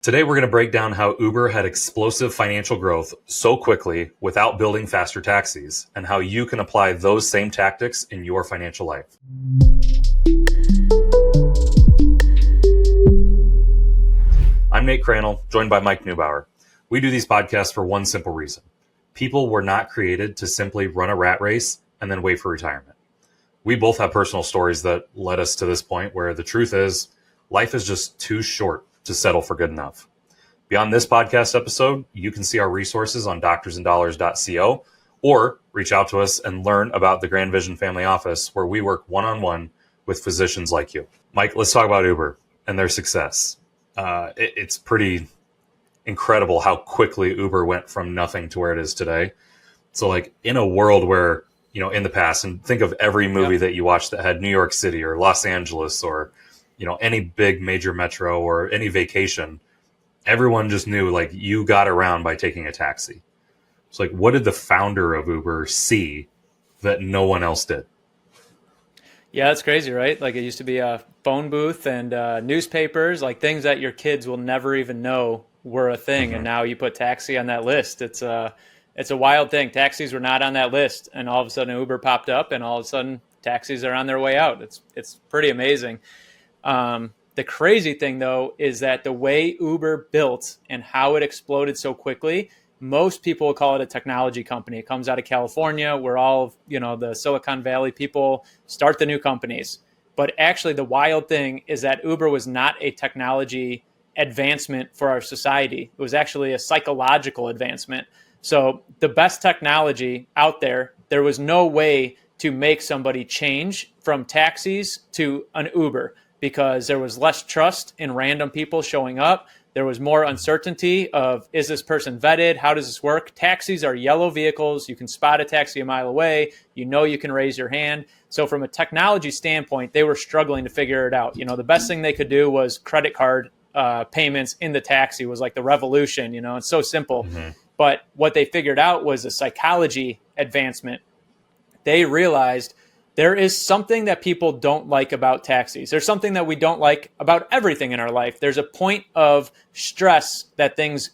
Today, we're going to break down how Uber had explosive financial growth so quickly without building faster taxis, and how you can apply those same tactics in your financial life. I'm Nate Crannell, joined by Mike Neubauer. We do these podcasts for one simple reason. People were not created to simply run a rat race and then wait for retirement. We both have personal stories that led us to this point where the truth is, life is just too short to settle for good enough. Beyond this podcast episode, you can see our resources on doctorsanddollars.co or reach out to us and learn about the Grand Vision Family Office, where we work one-on-one with physicians like you. Mike, let's talk about Uber and their success. It's pretty incredible how quickly Uber went from nothing to where it is today. So like in a world where, in the past, and think of every movie that you watched that had New York City or Los Angeles or any big major metro or any vacation, everyone just knew like you got around by taking a taxi. It's like, what did the founder of Uber see that no one else did? Yeah, that's crazy, right? Like it used to be a phone booth and newspapers, like things that your kids will never even know were a thing. Mm-hmm. And now you put taxi on that list. It's a wild thing. Taxis were not on that list. And all of a sudden Uber popped up and all of a sudden taxis are on their way out. It's pretty amazing. The crazy thing, though, is that the way Uber built and how it exploded so quickly, most people will call it a technology company. It comes out of California, where all of, the Silicon Valley people start the new companies. But actually, the wild thing is that Uber was not a technology advancement for our society. It was actually a psychological advancement. So the best technology out there was no way to make somebody change from taxis to an Uber, because there was less trust in random people showing up. There was more uncertainty of, is this person vetted? How does this work? Taxis are yellow vehicles. You can spot a taxi a mile away. You can raise your hand. So from a technology standpoint, they were struggling to figure it out. The best thing they could do was credit card payments in the taxi was like the revolution. It's so simple. Mm-hmm. But what they figured out was a psychology advancement. They realized there is something that people don't like about taxis. There's something that we don't like about everything in our life. There's a point of stress that things,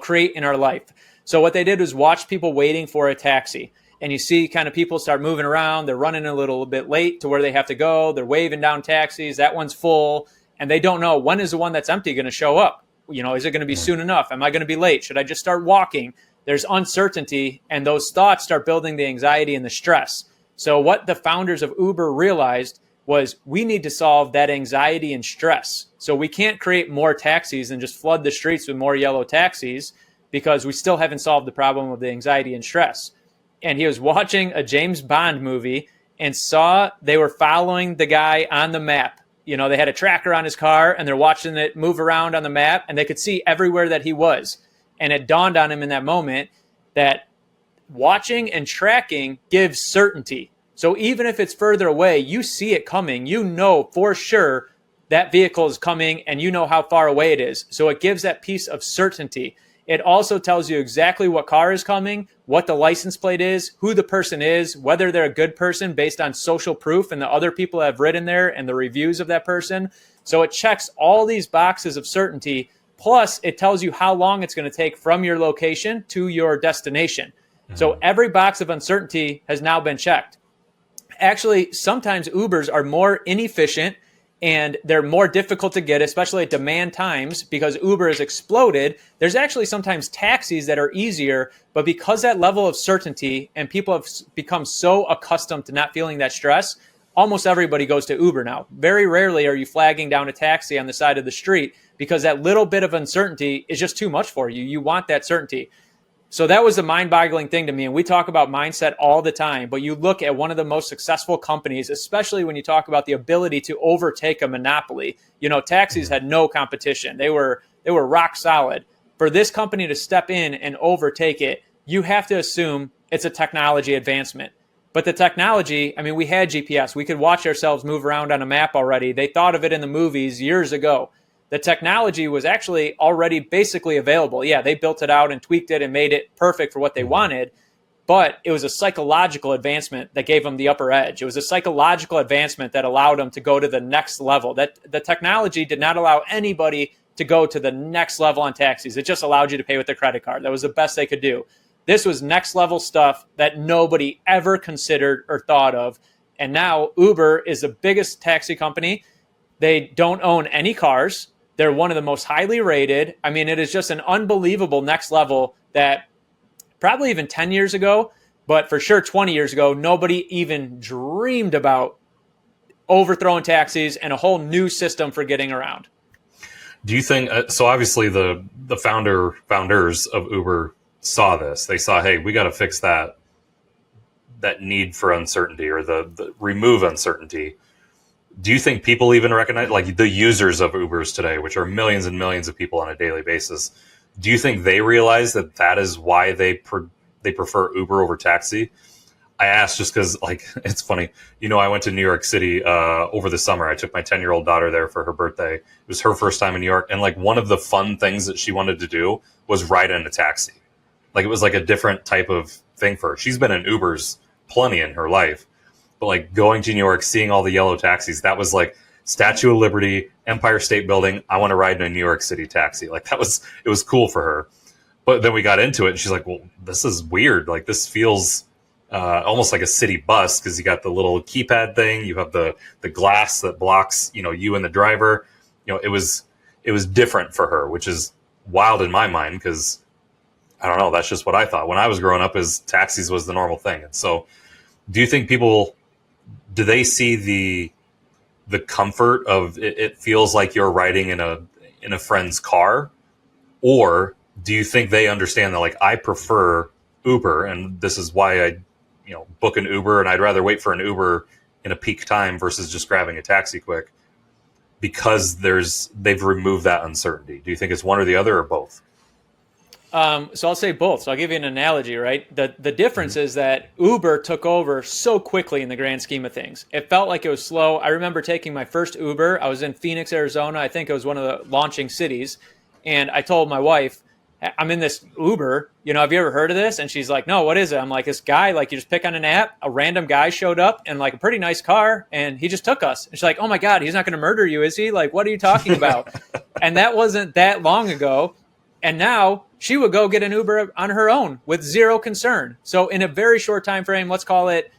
create in our life. So what they did was watch people waiting for a taxi. And you see kind of people start moving around. They're running a little bit late to where they have to go. They're waving down taxis. That one's full. And they don't know, when is the one that's empty going to show up? Is it going to be soon enough? Am I going to be late? Should I just start walking? There's uncertainty. And those thoughts start building the anxiety and the stress. So what the founders of Uber realized was we need to solve that anxiety and stress. So we can't create more taxis and just flood the streets with more yellow taxis, because we still haven't solved the problem of the anxiety and stress. And he was watching a James Bond movie and saw they were following the guy on the map. They had a tracker on his car and they're watching it move around on the map, and they could see everywhere that he was. And it dawned on him in that moment that watching and tracking gives certainty. So even if it's further away, you see it coming, for sure that vehicle is coming and how far away it is. So it gives that piece of certainty. It also tells you exactly what car is coming, what the license plate is, who the person is, whether they're a good person based on social proof and the other people have written there and the reviews of that person. So it checks all these boxes of certainty. Plus it tells you how long it's going to take from your location to your destination. So every box of uncertainty has now been checked. Actually, sometimes Ubers are more inefficient and they're more difficult to get, especially at demand times, because Uber has exploded. There's actually sometimes taxis that are easier, but because that level of certainty and people have become so accustomed to not feeling that stress, almost everybody goes to Uber now. Very rarely are you flagging down a taxi on the side of the street, because that little bit of uncertainty is just too much for you. You want that certainty. So that was a mind-boggling thing to me. And we talk about mindset all the time, but you look at one of the most successful companies, especially when you talk about the ability to overtake a monopoly. Taxis had no competition. They were rock solid. For this company to step in and overtake it, you have to assume it's a technology advancement. But the technology, we had GPS. We could watch ourselves move around on a map already. They thought of it in the movies years ago. The technology was actually already basically available. Yeah, they built it out and tweaked it and made it perfect for what they wanted. But it was a psychological advancement that gave them the upper edge. It was a psychological advancement that allowed them to go to the next level. That the technology did not allow anybody to go to the next level on taxis. It just allowed you to pay with a credit card. That was the best they could do. This was next level stuff that nobody ever considered or thought of. And now Uber is the biggest taxi company. They don't own any cars. They're one of the most highly rated. I mean, it is just an unbelievable next level that probably even 10 years ago, but for sure 20 years ago, nobody even dreamed about overthrowing taxis and a whole new system for getting around. Do you think so? Obviously, the founders of Uber saw this. They saw, hey, we got to fix that need for uncertainty, or the remove uncertainty. Do you think people even recognize, like the users of Ubers today, which are millions and millions of people on a daily basis? Do you think they realize that is why they prefer Uber over taxi? I asked just because, like, it's funny. I went to New York City over the summer. I took my 10-year-old daughter there for her birthday. It was her first time in New York. And, like, one of the fun things that she wanted to do was ride in a taxi. Like, it was, like, a different type of thing for her. She's been in Ubers plenty in her life. But, like, going to New York, seeing all the yellow taxis, that was, like, Statue of Liberty, Empire State Building. I want to ride in a New York City taxi. Like, it was cool for her. But then we got into it, and she's like, well, this is weird. Like, this feels almost like a city bus, because you got the little keypad thing, you have the glass that blocks you and the driver. It was different for her, which is wild in my mind, because I don't know, that's just what I thought when I was growing up, is taxis was the normal thing. And so do you think people, do they see the comfort of it feels like you're riding in a friend's car, or do you think they understand that, like, I prefer Uber, and this is why I book an Uber, and I'd rather wait for an Uber in a peak time versus just grabbing a taxi quick, because they've removed that uncertainty? Do you think it's one or the other, or both? So I'll say both. So I'll give you an analogy, right? The difference is that Uber took over so quickly in the grand scheme of things. It felt like it was slow. I remember taking my first Uber. I was in Phoenix, Arizona. I think it was one of the launching cities. And I told my wife, I'm in this Uber, have you ever heard of this? And she's like, no, what is it? I'm like, this guy, like, you just pick on an app, a random guy showed up in, like, a pretty nice car, and he just took us. And she's like, oh my God, he's not going to murder you, is he? Like, what are you talking about? And that wasn't that long ago. And now she would go get an Uber on her own with zero concern. So in a very short time frame, let's call it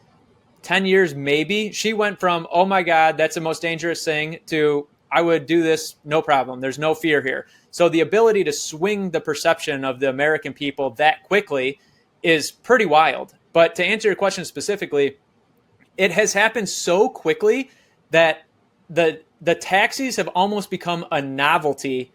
10 years maybe, she went from, oh my God, that's the most dangerous thing, to I would do this, no problem. There's no fear here. So the ability to swing the perception of the American people that quickly is pretty wild. But to answer your question specifically, it has happened so quickly that the taxis have almost become a novelty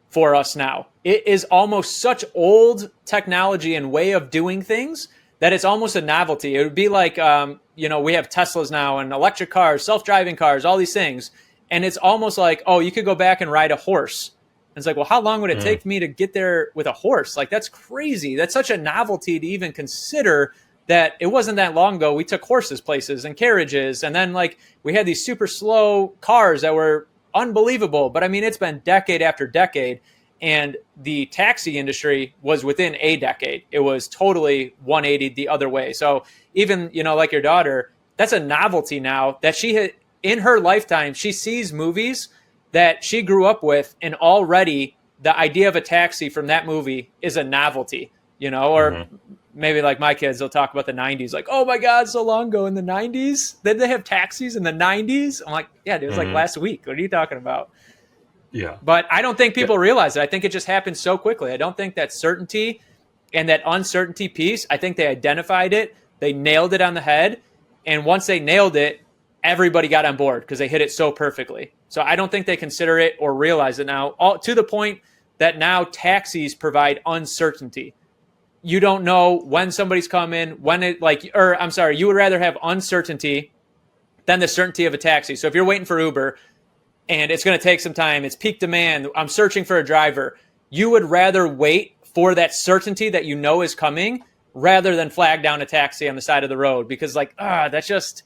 for us now. It is almost such old technology and way of doing things that it's almost a novelty. It would be like, we have Teslas now and electric cars, self-driving cars, all these things. And it's almost like, oh, you could go back and ride a horse. And it's like, well, how long would it take me to get there with a horse? Like, that's crazy. That's such a novelty to even consider that it wasn't that long ago. We took horses places and carriages. And then, like, we had these super slow cars that were unbelievable. But I mean, it's been decade after decade. And the taxi industry was within a decade. It was totally 180 the other way. So even, like your daughter, that's a novelty now that she had in her lifetime. She sees movies that she grew up with, and already the idea of a taxi from that movie is a novelty, or maybe like my kids, they'll talk about the 90s, like, oh my God, so long ago in the 90s, did they have taxis in the 90s? I'm like, yeah, dude, it was like last week. What are you talking about? Yeah. But I don't think people realize it. I think it just happened so quickly. I don't think that certainty and that uncertainty piece, I think they identified it. They nailed it on the head. And once they nailed it, everybody got on board because they hit it so perfectly. So I don't think they consider it or realize it now, to the point that now taxis provide uncertainty. You don't know when somebody's coming, you would rather have uncertainty than the certainty of a taxi. So if you're waiting for Uber and it's going to take some time, it's peak demand, I'm searching for a driver, you would rather wait for that certainty that you know is coming rather than flag down a taxi on the side of the road, because that's just,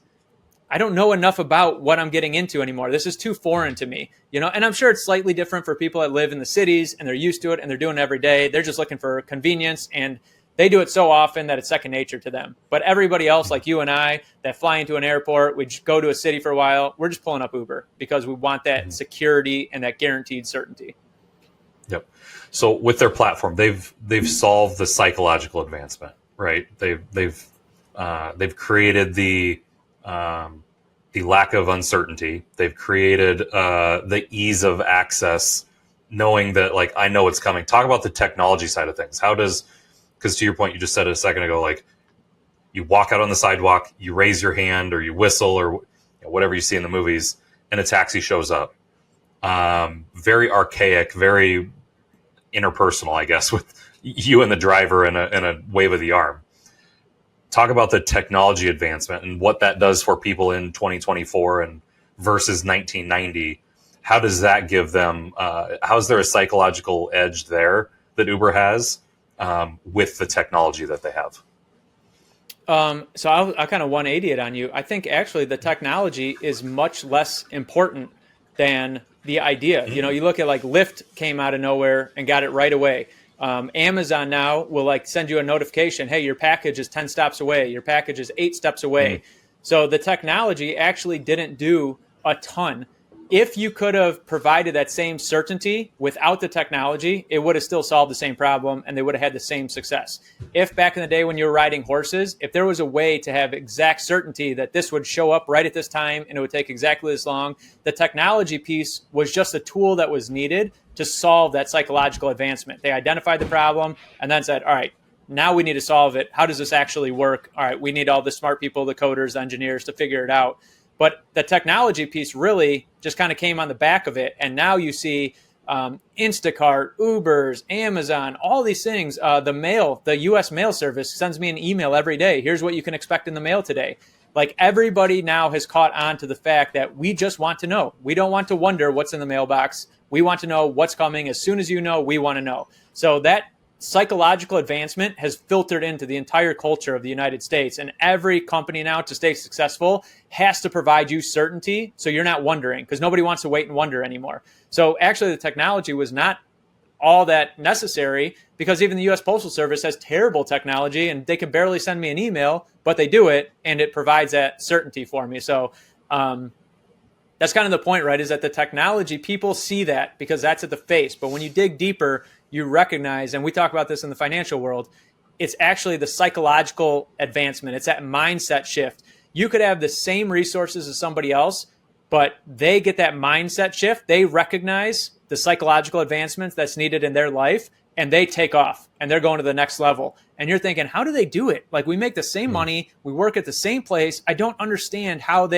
I don't know enough about what I'm getting into anymore. This is too foreign to me, and I'm sure it's slightly different for people that live in the cities and they're used to it and they're doing it every day. They're just looking for convenience, and they do it so often that it's second nature to them. But everybody else, like you and I, that fly into an airport, we just go to a city for a while, we're just pulling up Uber because we want that security and that guaranteed certainty. Yep. So with their platform, they've solved the psychological advancement, right? They've created the lack of uncertainty. They've created the ease of access, knowing that like I know it's coming. Talk about the technology side of things. Because to your point, you just said it a second ago, like you walk out on the sidewalk, you raise your hand or you whistle or whatever you see in the movies, and a taxi shows up. Very archaic, very interpersonal, I guess, with you and the driver and a wave of the arm. Talk about the technology advancement and what that does for people in 2024 and versus 1990. How does that give them? How is there a psychological edge there that Uber has with the technology that they have? So I'll kind of 180 it on you. I think actually the technology is much less important than the idea. You know, you look at like Lyft came out of nowhere and got it right away. Amazon now will like send you a notification. Hey, your package is 10 stops away. Your package is 8 steps away. So the technology actually didn't do a ton. If you could have provided that same certainty without the technology, it would have still solved the same problem and they would have had the same success. If back in the day when you were riding horses, if there was a way to have exact certainty that this would show up right at this time and it would take exactly this long, the technology piece was just a tool that was needed to solve that psychological advancement. They identified the problem and then said, all right, now we need to solve it. How does this actually work? All right, we need all the smart people, the coders, the engineers to figure it out. But the technology piece really just kind of came on the back of it. And now you see Instacart, Ubers, Amazon, all these things. The U.S. mail service sends me an email every day. Here's what you can expect in the mail today. Like everybody now has caught on to the fact that we just want to know. We don't want to wonder what's in the mailbox. We want to know what's coming. As soon as you know, we want to know. So that psychological advancement has filtered into the entire culture of the United States. And every company now to stay successful has to provide you certainty so you're not wondering, because nobody wants to wait and wonder anymore. So actually the technology was not all that necessary, because even the U.S. Postal Service has terrible technology and they can barely send me an email, but they do it and it provides that certainty for me. So that's kind of the point, right? Is that the technology, people see that because that's at the face. But when you dig deeper, you recognize, and we talk about this in the financial world, it's actually the psychological advancement. It's that mindset shift. You could have the same resources as somebody else, but they get that mindset shift. They recognize the psychological advancements that's needed in their life, and they take off and they're going to the next level. And you're thinking, how do they do it? Like, we make the same money, we work at the same place. I don't understand how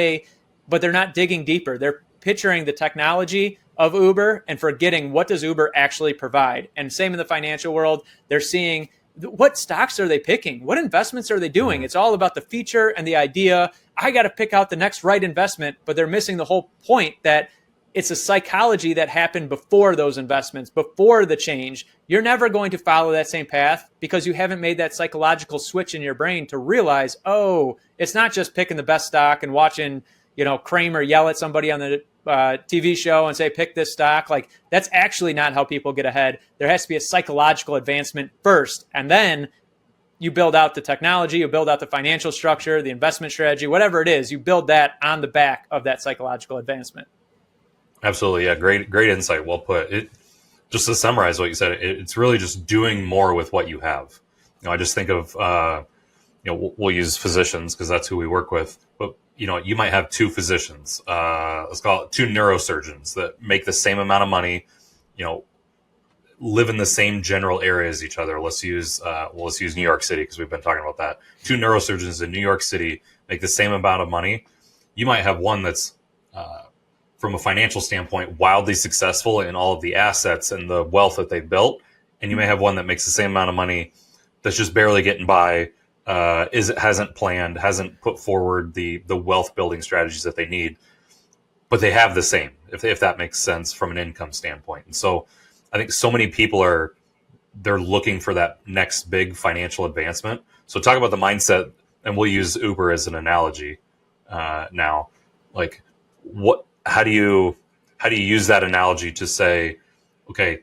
but they're not digging deeper. They're picturing the technology of Uber and forgetting what does Uber actually provide. And same in the financial world, they're seeing what stocks are they picking? What investments are they doing? It's all about the feature and the idea. I got to pick out the next right investment, but they're missing the whole point that it's a psychology that happened before those investments, before the change. You're never going to follow that same path because you haven't made that psychological switch in your brain to realize, oh, it's not just picking the best stock and watching, Kramer yell at somebody on the TV show and say, pick this stock. Like, that's actually not how people get ahead. There has to be a psychological advancement first, and then you build out the technology, you build out the financial structure, the investment strategy, whatever it is, you build that on the back of that psychological advancement. Absolutely. Yeah. Great insight. Well put. Just to summarize what you said, it's really just doing more with what you have. I just think of, we'll use physicians because that's who we work with, but you might have two physicians, let's call it two neurosurgeons that make the same amount of money, live in the same general area as each other. Let's use New York City because we've been talking about that. Two neurosurgeons in New York City make the same amount of money. You might have one that's, from a financial standpoint, wildly successful in all of the assets and the wealth that they've built. And you may have one that makes the same amount of money that's just barely getting by, hasn't planned, hasn't put forward the wealth building strategies that they need, but they have the same, if that makes sense from an income standpoint. And so I think so many people they're looking for that next big financial advancement. So talk about the mindset, and we'll use Uber as an analogy now. Like, how do you use that analogy to say, okay,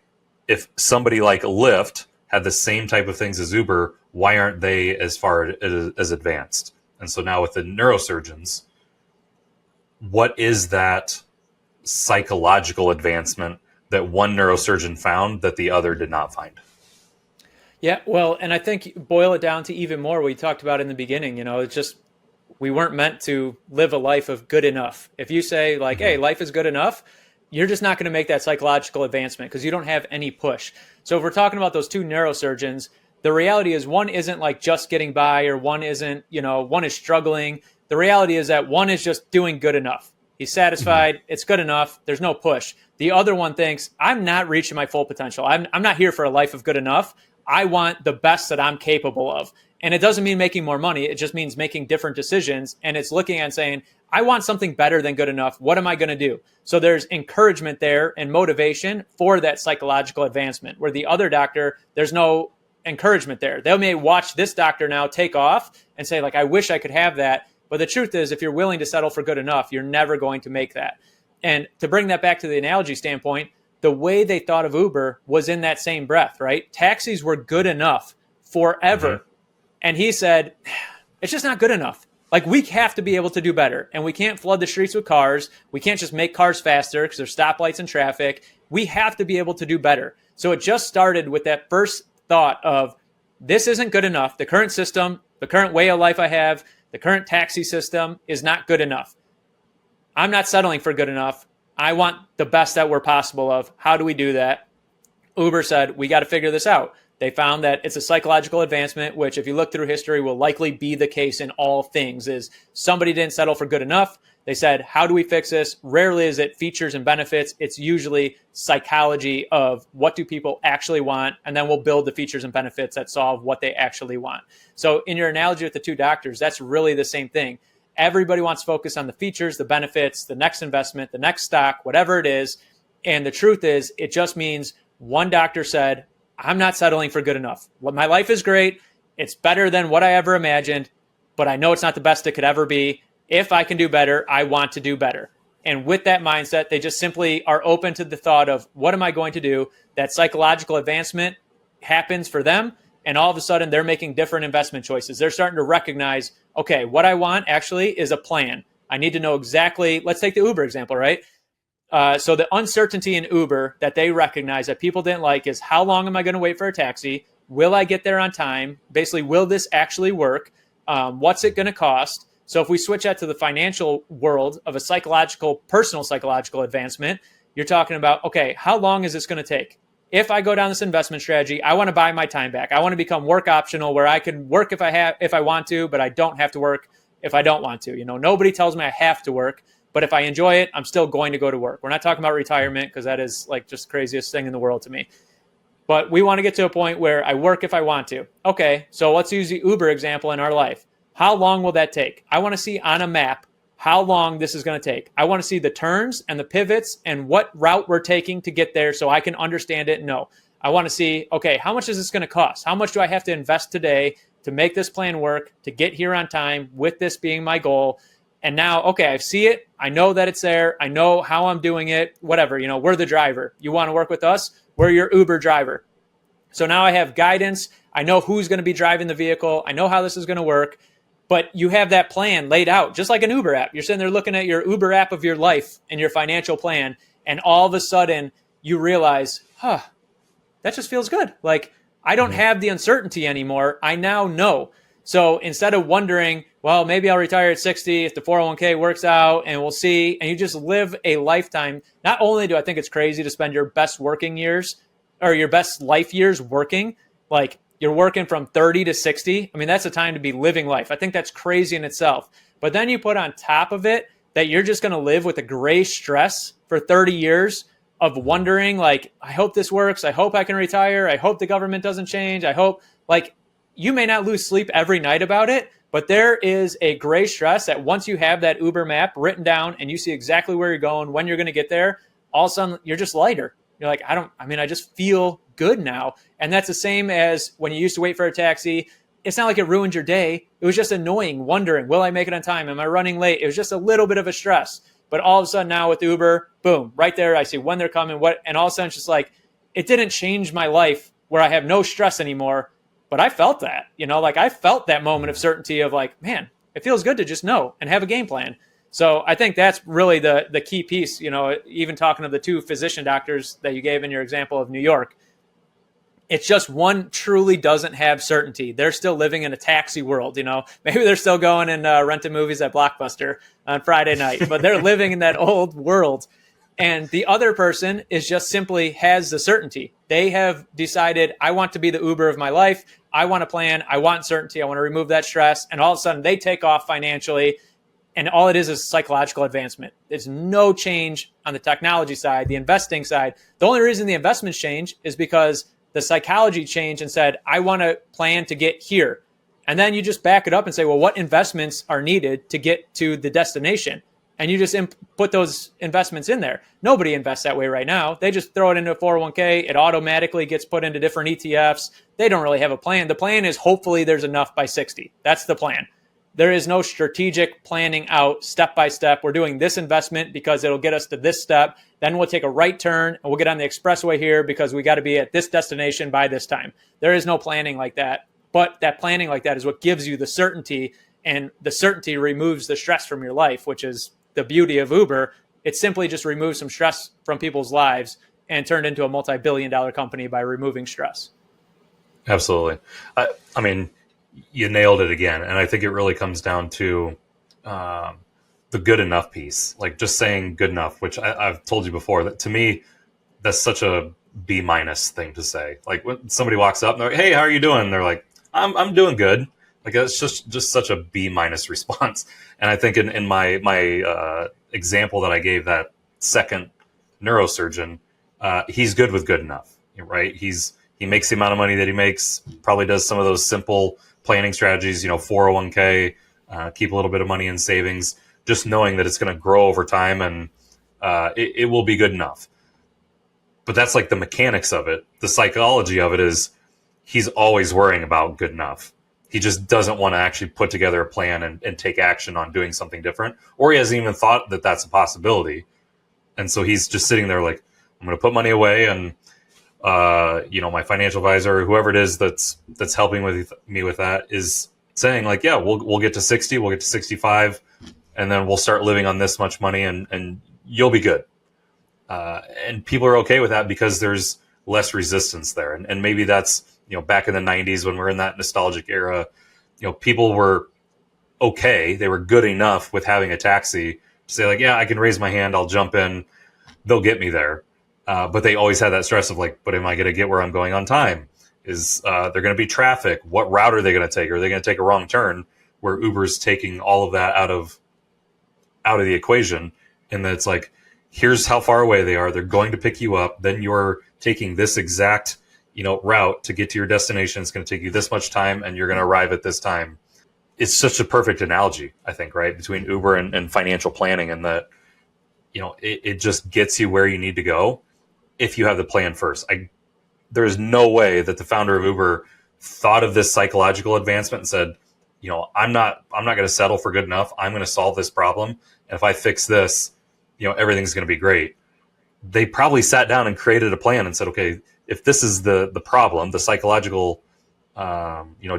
if somebody like Lyft had the same type of things as Uber, why aren't they as far as advanced? And so now with the neurosurgeons, what is that psychological advancement that one neurosurgeon found that the other did not find. Yeah, well, and I think boil it down to even more what we talked about in the beginning. It's just we weren't meant to live a life of good enough. If you say like, hey, life is good enough, you're just not going to make that psychological advancement because you don't have any push. So if we're talking about those two neurosurgeons, the reality is one isn't like just getting by, or one isn't, one is struggling. The reality is that one is just doing good enough. He's satisfied. It's good enough. There's no push. The other one thinks, I'm not reaching my full potential. I'm not here for a life of good enough. I want the best that I'm capable of. And it doesn't mean making more money. It just means making different decisions. And it's looking and saying, I want something better than good enough. What am I going to do? So there's encouragement there and motivation for that psychological advancement, where the other doctor, there's no encouragement there. They may watch this doctor now take off and say, like, I wish I could have that. But the truth is, if you're willing to settle for good enough, you're never going to make that. And to bring that back to the analogy standpoint, the way they thought of Uber was in that same breath, right? Taxis were good enough forever. And he said, it's just not good enough. Like, we have to be able to do better. And we can't flood the streets with cars. We can't just make cars faster because there's stoplights and traffic. We have to be able to do better. So it just started with that first thought of, this isn't good enough. The current system, the current way of life I have, the current taxi system is not good enough. I'm not settling for good enough. I want the best that we're possible of. How do we do that? Uber said, we got to figure this out. They found that it's a psychological advancement, which if you look through history will likely be the case in all things, is somebody didn't settle for good enough. They said, how do we fix this? Rarely is it features and benefits. It's usually psychology of what do people actually want, and then we'll build the features and benefits that solve what they actually want. So in your analogy with the two doctors, that's really the same thing. Everybody wants to focus on the features, the benefits, the next investment, the next stock, whatever it is. And the truth is, it just means one doctor said, I'm not settling for good enough. My life is great. It's better than what I ever imagined, but I know it's not the best it could ever be. If I can do better, I want to do better. And with that mindset, they just simply are open to the thought of, what am I going to do? That psychological advancement happens for them. And all of a sudden, they're making different investment choices. They're starting to recognize, okay, what I want actually is a plan. I need to know exactly, let's take the Uber example, right? So the uncertainty in Uber that they recognize that people didn't like is, how long am I going to wait for a taxi? Will I get there on time? Basically, will this actually work? What's it going to cost? So if we switch that to the financial world of a personal psychological advancement, you're talking about, okay, how long is this going to take? If I go down this investment strategy, I want to buy my time back. I want to become work optional, where I can work if I want to, but I don't have to work if I don't want to. Nobody tells me I have to work, but if I enjoy it, I'm still going to go to work. We're not talking about retirement, because that is like just the craziest thing in the world to me. But we want to get to a point where I work if I want to. Okay, so let's use the Uber example in our life. How long will that take? I want to see on a map how long this is going to take. I want to see the turns and the pivots and what route we're taking to get there so I can understand it and know. I want to see, okay, how much is this going to cost? How much do I have to invest today to make this plan work, to get here on time, with this being my goal? And now, okay, I see it. I know that it's there. I know how I'm doing it, whatever. We're the driver. You want to work with us? We're your Uber driver. So now I have guidance. I know who's going to be driving the vehicle. I know how this is going to work. But you have that plan laid out, just like an Uber app. You're sitting there looking at your Uber app of your life and your financial plan, and all of a sudden you realize, that just feels good. Like, I don't have the uncertainty anymore. I now know. So instead of wondering, well, maybe I'll retire at 60 if the 401k works out, and we'll see, and you just live a lifetime. Not only do I think it's crazy to spend your best working years or your best life years working, like, you're working from 30 to 60. I mean, that's a time to be living life. I think that's crazy in itself. But then you put on top of it that you're just going to live with a gray stress for 30 years of wondering, like, I hope this works. I hope I can retire. I hope the government doesn't change. I hope, like, you may not lose sleep every night about it, but there is a gray stress that once you have that Uber map written down and you see exactly where you're going, when you're going to get there, all of a sudden you're just lighter. You're like, I just feel good now. And that's the same as when you used to wait for a taxi. It's not like it ruined your day. It was just annoying, wondering, will I make it on time? Am I running late? It was just a little bit of a stress. But all of a sudden now with Uber, boom, right there, I see when they're coming, and all of a sudden it's just like, it didn't change my life where I have no stress anymore. But I felt that, like I felt that moment of certainty of like, man, it feels good to just know and have a game plan. So I think that's really the key piece. Even talking to the two physician doctors that you gave in your example of New York, it's just one truly doesn't have certainty. They're still living in a taxi world. Maybe they're still going and renting movies at Blockbuster on Friday night, but they're living in that old world. And the other person is just simply has the certainty. They have decided, I want to be the Uber of my life. I want to plan. I want certainty. I want to remove that stress. And all of a sudden they take off financially. And all it is psychological advancement. There's no change on the technology side, the investing side. The only reason the investments change is because the psychology changed and said, I want to plan to get here. And then you just back it up and say, well, what investments are needed to get to the destination? And you just put those investments in there. Nobody invests that way right now. They just throw it into a 401k. It automatically gets put into different ETFs. They don't really have a plan. The plan is hopefully there's enough by 60. That's the plan. There is no strategic planning out step by step. We're doing this investment because it'll get us to this step. Then we'll take a right turn and we'll get on the expressway here because we got to be at this destination by this time. There is no planning like that. But that planning like that is what gives you the certainty, and the certainty removes the stress from your life, which is the beauty of Uber. It simply just removes some stress from people's lives and turned into a multi-billion-dollar company by removing stress. Absolutely. I mean, you nailed it again. And I think it really comes down to the good enough piece, like just saying good enough, which I've told you before, that to me, that's such a B- thing to say. Like when somebody walks up and they're like, hey, how are you doing? They're like, I'm doing good. Like that's just such a B- response. And I think in my example that I gave, that second neurosurgeon, he's good with good enough, right? He makes the amount of money that he makes, probably does some of those simple planning strategies, 401k, keep a little bit of money in savings, just knowing that it's going to grow over time and it will be good enough. But that's like the mechanics of it. The psychology of it is he's always worrying about good enough. He just doesn't want to actually put together a plan and take action on doing something different, or he hasn't even thought that that's a possibility. And so he's just sitting there like, I'm going to put money away, and my financial advisor or whoever it is that's helping me with that is saying like, yeah, we'll get to 60, we'll get to 65, and then we'll start living on this much money, and you'll be good. And people are okay with that because there's less resistance there. And maybe that's, back in the 90s when we're in that nostalgic era, people were okay. They were good enough with having a taxi to say like, yeah, I can raise my hand, I'll jump in, they'll get me there. But they always had that stress of like, but am I going to get where I'm going on time? Is there going to be traffic? What route are they going to take? Are they going to take a wrong turn? Where Uber's taking all of that out of the equation, and then it's like, here's how far away they are. They're going to pick you up. Then you're taking this exact route to get to your destination. It's going to take you this much time, and you're going to arrive at this time. It's such a perfect analogy, I think, right, between Uber and financial planning, and that it just gets you where you need to go if you have the plan first. There's no way that the founder of Uber thought of this psychological advancement and said, I'm not going to settle for good enough. I'm going to solve this problem. And if I fix this, everything's going to be great. They probably sat down and created a plan and said, okay, if this is the problem, the psychological,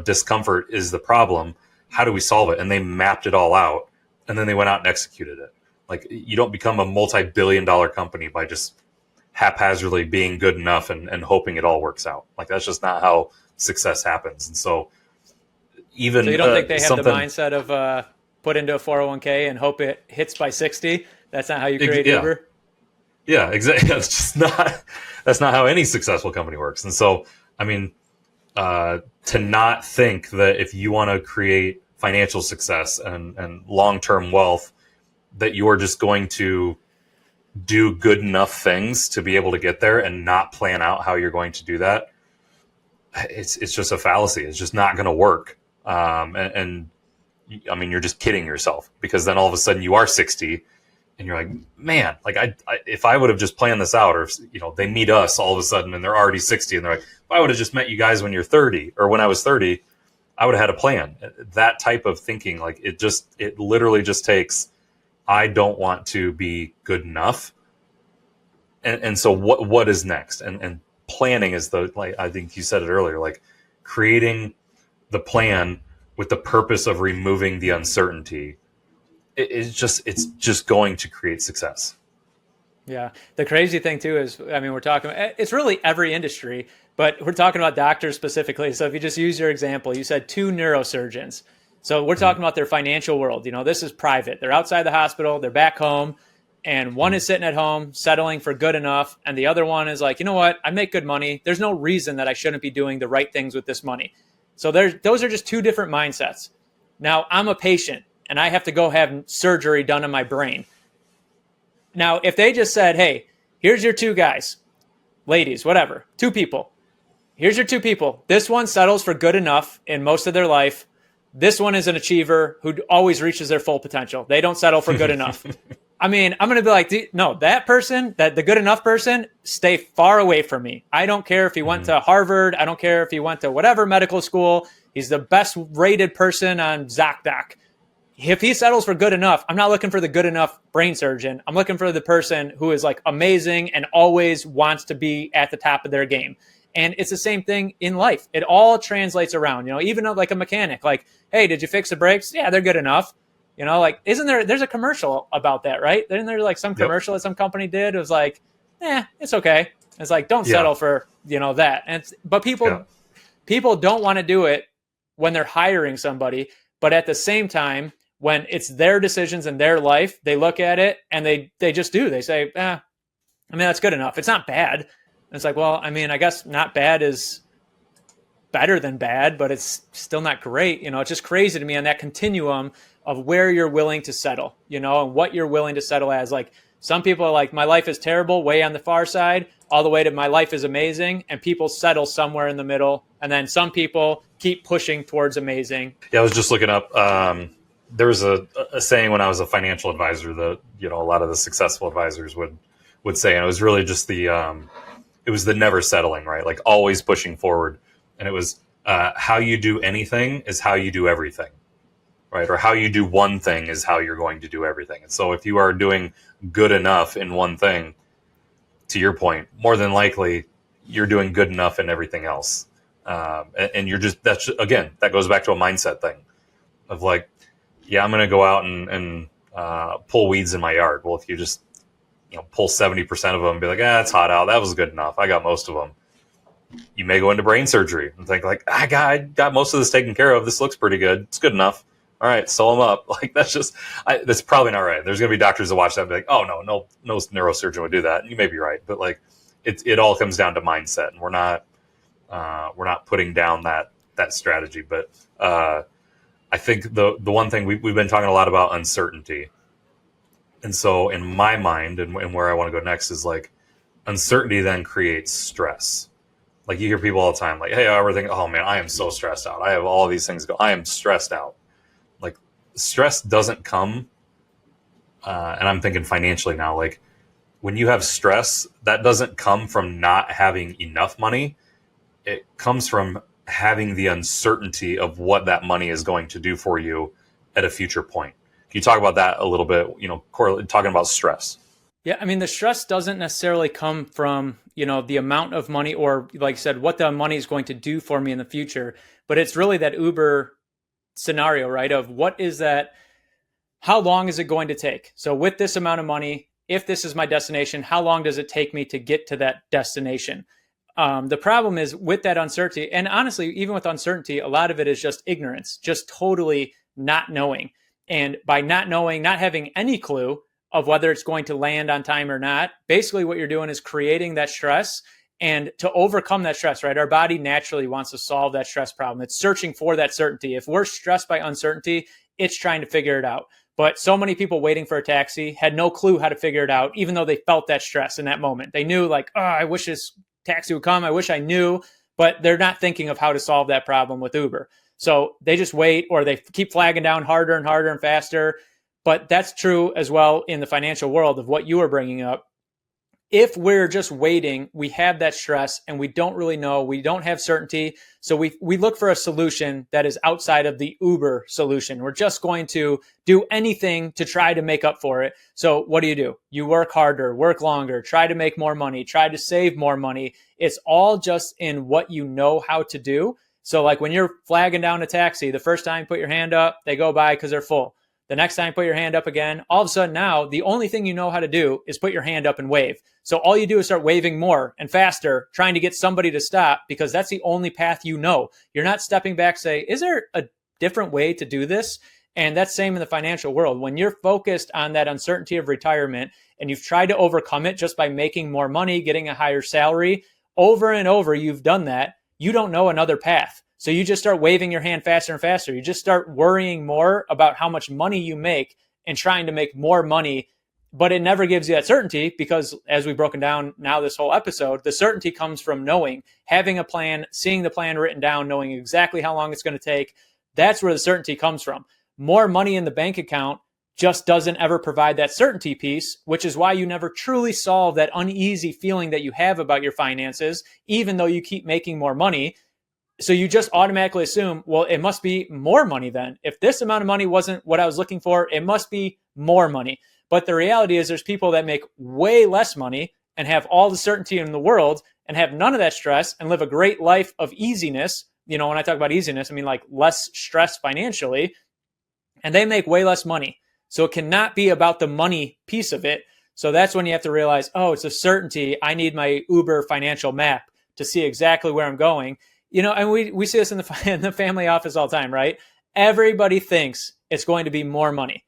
discomfort is the problem, how do we solve it? And they mapped it all out, and then they went out and executed it. Like, you don't become a multi-billion-dollar company by just haphazardly being good enough and hoping it all works out. Like, that's just not how success happens. And so even so you don't think they have the mindset of put into a 401k and hope it hits by 60? That's not how you create Uber? Yeah, exactly. That's not how any successful company works. And so, I mean, to not think that if you want to create financial success and long-term wealth, that you are just going to do good enough things to be able to get there and not plan out how you're going to do that, it's just a fallacy. It's just not going to work. And I mean, you're just kidding yourself, because then all of a sudden you are 60 and you're like, man, like I if I would have just planned this out, or if, they meet us all of a sudden and they're already 60 and they're like, if I would have just met you guys when you're 30, or when I was 30, I would have had a plan. That type of thinking, like it literally just takes, I don't want to be good enough. And so what is next? And planning is like I think you said it earlier, like creating the plan with the purpose of removing the uncertainty it's just going to create success. Yeah. The crazy thing too is, I mean, we're talking, it's really every industry, but we're talking about doctors specifically. So if you just use your example, you said 2 neurosurgeons. So we're talking about their financial world. You know, this is private. They're outside the hospital, they're back home, and one is sitting at home settling for good enough. And the other one is like, you know what? I make good money. There's no reason that I shouldn't be doing the right things with this money. So those are just 2 different mindsets. Now I'm a patient and I have to go have surgery done in my brain. Now, if they just said, hey, here's your 2 guys, ladies, whatever, 2 people. Here's your 2 people. This one settles for good enough in most of their life. This one is an achiever who always reaches their full potential. They don't settle for good enough. I mean, I'm going to be like, no, that person, the good enough person, stay far away from me. I don't care if he went to Harvard. I don't care if he went to whatever medical school. He's the best rated person on ZocDoc. If he settles for good enough, I'm not looking for the good enough brain surgeon. I'm looking for the person who is like amazing and always wants to be at the top of their game. And it's the same thing in life. It all translates around, you know, even like a mechanic, like, hey, did you fix the brakes? Yeah, they're good enough. You know, like, there's a commercial about that, right? Isn't there like some commercial that some company did? It was like, it's okay. It's like, don't settle for, you know, that. But people don't want to do it when they're hiring somebody. But at the same time, when it's their decisions in their life, they look at it and they just do. They say, I mean, that's good enough. It's not bad. And it's like, well, I mean, I guess not bad is better than bad, but it's still not great. You know, it's just crazy to me on that continuum of where you're willing to settle, you know, and what you're willing to settle as. Like, some people are like, my life is terrible, way on the far side, all the way to my life is amazing. And people settle somewhere in the middle. And then some people keep pushing towards amazing. Yeah, I was just looking up. There was a saying when I was a financial advisor that, you know, a lot of the successful advisors would say, and it was really just it was the never settling, right? Like always pushing forward. And it was how you do anything is how you do everything, right? Or how you do one thing is how you're going to do everything. And so if you are doing good enough in one thing, to your point, more than likely you're doing good enough in everything else. And you're just, again, that goes back to a mindset thing of like, yeah, I'm going to go out and pull weeds in my yard. Well, if you just, you know, pull 70% of them and be like, it's hot out. That was good enough. I got most of them. You may go into brain surgery and think like, I got most of this taken care of. This looks pretty good. It's good enough. All right, sew them up. Like that's probably not right. There's going to be doctors that watch that and be like, oh no neurosurgeon would do that. And you may be right, but like it all comes down to mindset, and we're not putting down that strategy. But I think the one thing we've been talking a lot about uncertainty. And so in my mind and where I want to go next is like uncertainty then creates stress. Like you hear people all the time, like, hey, everything, oh man, I am so stressed out. I have all these things I am stressed out. Like stress doesn't come, and I'm thinking financially now, like when you have stress, that doesn't come from not having enough money. It comes from having the uncertainty of what that money is going to do for you at a future point. Can you talk about that a little bit, you know, talking about stress? Yeah, I mean, the stress doesn't necessarily come from, you know, the amount of money or, like you said, what the money is going to do for me in the future. But it's really that Uber scenario, right? Of what is that? How long is it going to take? So with this amount of money, if this is my destination, how long does it take me to get to that destination? The problem is with that uncertainty, and honestly, even with uncertainty, a lot of it is just ignorance, just totally not knowing. And by not knowing, not having any clue of whether it's going to land on time or not, basically what you're doing is creating that stress. And to overcome that stress, right? Our body naturally wants to solve that stress problem. It's searching for that certainty. If we're stressed by uncertainty, it's trying to figure it out. But so many people waiting for a taxi had no clue how to figure it out, even though they felt that stress in that moment. They knew like, oh, I wish this taxi would come. I wish I knew, but they're not thinking of how to solve that problem with Uber. So they just wait, or they keep flagging down harder and harder and faster. But that's true as well in the financial world of what you were bringing up. If we're just waiting, we have that stress and we don't really know, we don't have certainty. So we look for a solution that is outside of the Uber solution. We're just going to do anything to try to make up for it. So what do? You work harder, work longer, try to make more money, try to save more money. It's all just in what you know how to do. So like when you're flagging down a taxi, the first time you put your hand up, they go by because they're full. The next time, put your hand up again. All of a sudden now, the only thing you know how to do is put your hand up and wave. So all you do is start waving more and faster, trying to get somebody to stop, because that's the only path you know. You're not stepping back, say, is there a different way to do this? And that's same in the financial world. When you're focused on that uncertainty of retirement and you've tried to overcome it just by making more money, getting a higher salary, over and over, you've done that. You don't know another path. So you just start waving your hand faster and faster. You just start worrying more about how much money you make and trying to make more money. But it never gives you that certainty, because as we've broken down now this whole episode, the certainty comes from knowing, having a plan, seeing the plan written down, knowing exactly how long it's going to take. That's where the certainty comes from. More money in the bank account just doesn't ever provide that certainty piece, which is why you never truly solve that uneasy feeling that you have about your finances, even though you keep making more money. So you just automatically assume, well, it must be more money then. If this amount of money wasn't what I was looking for, it must be more money. But the reality is there's people that make way less money and have all the certainty in the world and have none of that stress and live a great life of easiness. When I talk about easiness, I mean like less stress financially, and they make way less money. So it cannot be about the money piece of it. So that's when you have to realize, oh, it's a certainty. I need my Uber financial map to see exactly where I'm going. And we see this in the family office all the time, right? Everybody thinks it's going to be more money.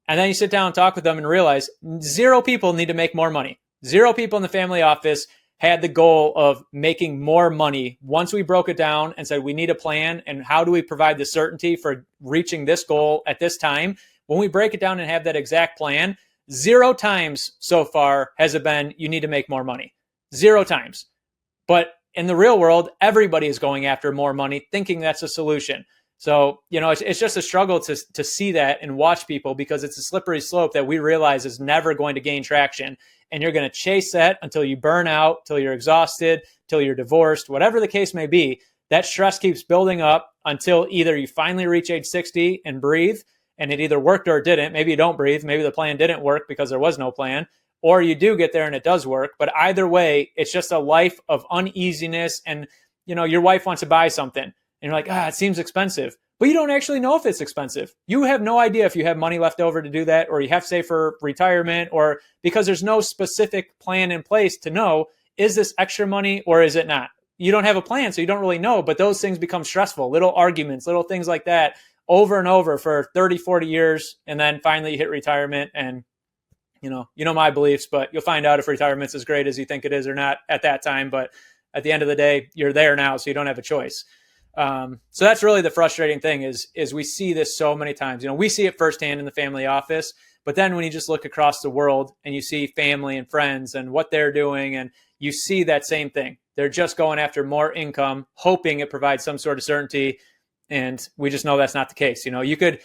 And then you sit down and talk with them and realize 0 people need to make more money. 0 people in the family office had the goal of making more money. Once we broke it down and said, we need a plan, and how do we provide the certainty for reaching this goal at this time? When we break it down and have that exact plan, 0 times so far has it been, you need to make more money. 0 times. But in the real world, everybody is going after more money, thinking that's a solution. So, it's just a struggle to see that and watch people, because it's a slippery slope that we realize is never going to gain traction. And you're going to chase that until you burn out, till you're exhausted, till you're divorced, whatever the case may be. That stress keeps building up until either you finally reach age 60 and breathe, and it either worked or it didn't. Maybe you don't breathe. Maybe the plan didn't work because there was no plan. Or you do get there and it does work. But either way, it's just a life of uneasiness. And, your wife wants to buy something and you're like, it seems expensive. But you don't actually know if it's expensive. You have no idea if you have money left over to do that, or you have to save for retirement, or because there's no specific plan in place to know, is this extra money or is it not? You don't have a plan, so you don't really know. But those things become stressful, little arguments, little things like that over and over for 30, 40 years. And then finally you hit retirement, and you know my beliefs, but you'll find out if retirement's as great as you think it is or not at that time. But at the end of the day, you're there now, so you don't have a choice. So that's really the frustrating thing is we see this so many times. We see it firsthand in the family office, but then when you just look across the world and you see family and friends and what they're doing, and you see that same thing, they're just going after more income, hoping it provides some sort of certainty. And we just know that's not the case. You could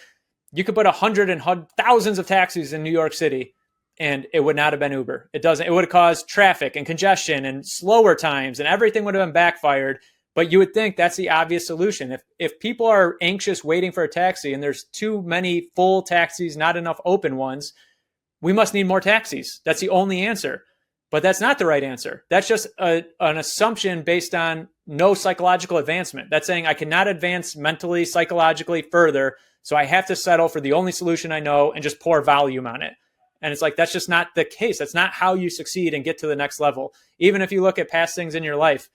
put 100 and thousands of taxis in New York City, and it would not have been Uber. It would have caused traffic and congestion and slower times, and everything would have been backfired. But you would think that's the obvious solution. If people are anxious waiting for a taxi and there's too many full taxis, not enough open ones, we must need more taxis. That's the only answer. But that's not the right answer. That's just an assumption based on no psychological advancement. That's saying I cannot advance mentally, psychologically further, so I have to settle for the only solution I know and just pour volume on it. And it's like, that's just not the case. That's not how you succeed and get to the next level. Even if you look at past things in your life,